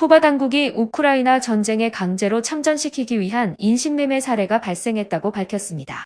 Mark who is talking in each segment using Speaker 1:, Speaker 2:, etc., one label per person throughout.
Speaker 1: 쿠바 당국이 우크라이나 전쟁에 강제로 참전시키기 위한 인신매매 사례가 발생했다고 밝혔습니다.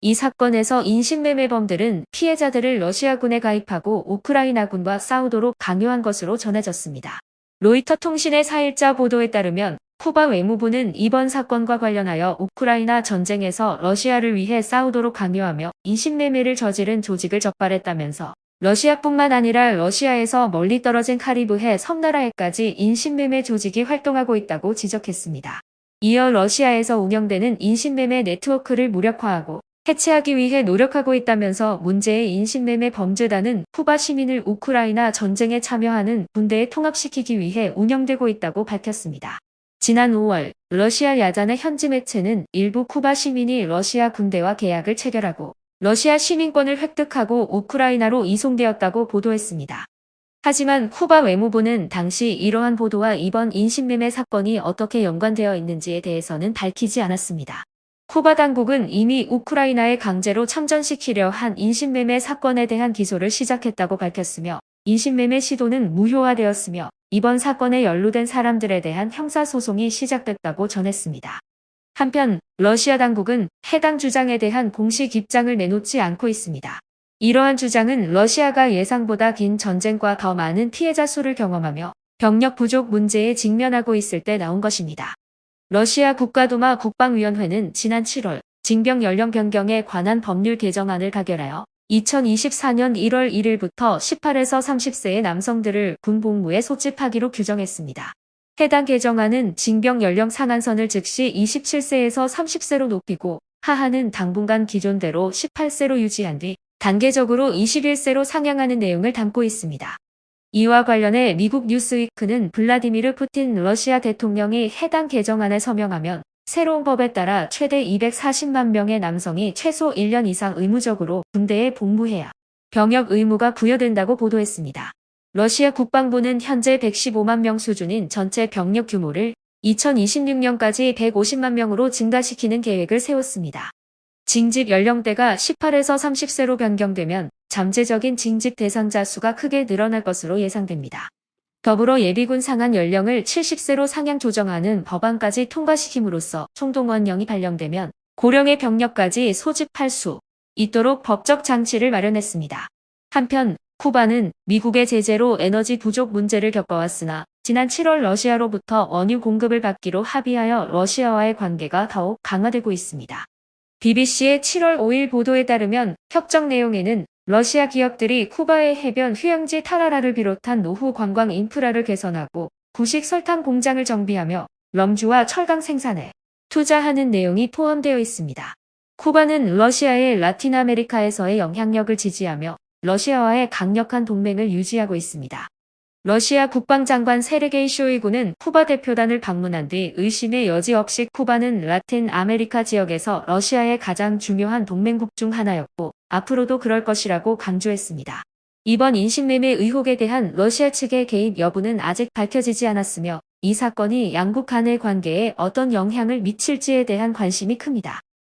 Speaker 1: 이 사건에서 인신매매범들은 피해자들을 러시아군에 가입하고 우크라이나군과 싸우도록 강요한 것으로 전해졌습니다. 로이터 통신의 4일자 보도에 따르면 쿠바 외무부는 이번 사건과 관련하여 우크라이나 전쟁에서 러시아를 위해 싸우도록 강요하며 인신매매를 저지른 조직을 적발했다면서 러시아뿐만 아니라 러시아에서 멀리 떨어진 카리브해 섬나라에까지 인신매매 조직이 활동하고 있다고 지적했습니다. 이어 러시아에서 운영되는 인신매매 네트워크를 무력화하고 해체하기 위해 노력하고 있다면서 문제의 인신매매 범죄단은 쿠바 시민을 우크라이나 전쟁에 참여하는 군대에 통합시키기 위해 운영되고 있다고 밝혔습니다. 지난 5월 러시아 야잔의 현지 매체는 일부 쿠바 시민이 러시아 군대와 계약을 체결하고 러시아 시민권을 획득하고 우크라이나로 이송되었다고 보도했습니다. 하지만 쿠바 외무부는 당시 이러한 보도와 이번 인신매매 사건이 어떻게 연관되어 있는지에 대해서는 밝히지 않았습니다. 쿠바 당국은 이미 우크라이나에 강제로 참전시키려 한 인신매매 사건에 대한 기소를 시작했다고 밝혔으며 인신매매 시도는 무효화되었으며 이번 사건에 연루된 사람들에 대한 형사소송이 시작됐다고 전했습니다. 한편 러시아 당국은 해당 주장에 대한 공식 입장을 내놓지 않고 있습니다. 이러한 주장은 러시아가 예상보다 긴 전쟁과 더 많은 피해자 수를 경험하며 병력 부족 문제에 직면하고 있을 때 나온 것입니다. 러시아 국가두마 국방위원회는 지난 7월 징병 연령 변경에 관한 법률 개정안을 가결하여 2024년 1월 1일부터 18에서 30세의 남성들을 군 복무에 소집하기로 규정했습니다. 해당 개정안은 징병 연령 상한선을 즉시 27세에서 30세로 높이고 하한은 당분간 기존대로 18세로 유지한 뒤 단계적으로 21세로 상향하는 내용을 담고 있습니다. 이와 관련해 미국 뉴스위크는 블라디미르 푸틴 러시아 대통령이 해당 개정안에 서명하면 새로운 법에 따라 최대 240만 명의 남성이 최소 1년 이상 의무적으로 군대에 복무해야 병역 의무가 부여된다고 보도했습니다. 러시아 국방부는 현재 115만 명 수준인 전체 병력 규모를 2026년까지 150만 명으로 증가시키는 계획을 세웠습니다. 징집 연령대가 18에서 30세로 변경되면 잠재적인 징집 대상자 수가 크게 늘어날 것으로 예상됩니다. 더불어 예비군 상한 연령을 70세로 상향 조정하는 법안까지 통과시킴으로써 총동원령이 발령되면 고령의 병력까지 소집할 수 있도록 법적 장치를 마련했습니다. 한편 쿠바는 미국의 제재로 에너지 부족 문제를 겪어왔으나 지난 7월 러시아로부터 원유 공급을 받기로 합의하여 러시아와의 관계가 더욱 강화되고 있습니다. BBC의 7월 5일 보도에 따르면 협정 내용에는 러시아 기업들이 쿠바의 해변 휴양지 타라라를 비롯한 노후 관광 인프라를 개선하고 구식 설탕 공장을 정비하며 럼주와 철강 생산에 투자하는 내용이 포함되어 있습니다. 쿠바는 러시아의 라틴 아메리카에서의 영향력을 지지하며 러시아와의 강력한 동맹을 유지하고 있습니다. 러시아 국방장관 세르게이 쇼이구는 쿠바 대표단을 방문한 뒤 의심의 여지 없이 쿠바는 라틴 아메리카 지역에서 러시아의 가장 중요한 동맹국 중 하나였고 앞으로도 그럴 것이라고 강조했습니다. 이번 인신매매 의혹에 대한 러시아 측의 개입 여부는 아직 밝혀지지 않았으며 이 사건이 양국 간의 관계에 어떤 영향을 미칠지에 대한 관심이 큽니다.